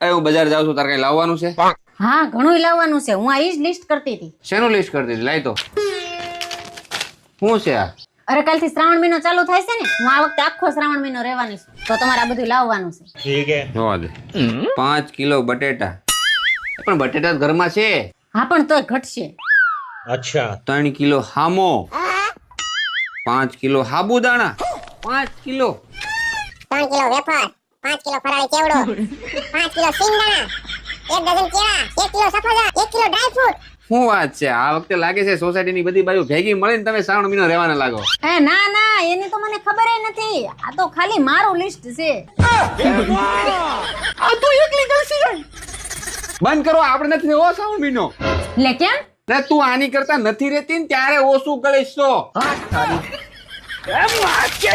એ હું બજાર જાઉં છું, તારે કઈ લાવવાનું છે? હા ઘણું લાવવાનું છે, હું આ ઈ જ લિસ્ટ કરતી હતી. શેનું લિસ્ટ કરતી હતી? લાય તો. શું છે આ? અરે કાલથી શ્રાવણ મહિનો ચાલુ થાય છે ને, હું આ વખતે આખો શ્રાવણ મહિનો રહેવાની છું, તો તમારે આ બધું લાવવાનું છે. જોવા દે. 5 કિલો બટેટા. પણ બટેટા તો ઘરમાં છે. હા પણ તોય ઘટશે. 3 કિલો હામો. 5 કિલો સાબુદાણા. 5 કિલો 3 કિલો વેફર, 5 કિલો ફરાળી ચેવડો, 5 કિલો સિંગદાણા, 1 ડઝન કેળા, 1 કિલો સફરજન, 1 કિલો ડ્રાય ફ્રૂટ. શું વાત છે? આ વખતે લાગે છે સોસાયટીની બધી બાજુ ભેગી મળીને તમે શ્રાવણ મહિનો રહેવાના લાગો. એ ના ના, એની તો મને ખબર નથી, આ તો ખાલી મારું લિસ્ટ છે. આ તો એકલી ગલસી જાય. બંધ કરો, આપણે નથી રહેવો શ્રાવણ મહિનો. લે કેમ? ને તું આની કરતા નથી રહેતી ને ત્યારે ઓછું કરીશ તો. એમ વાત છે.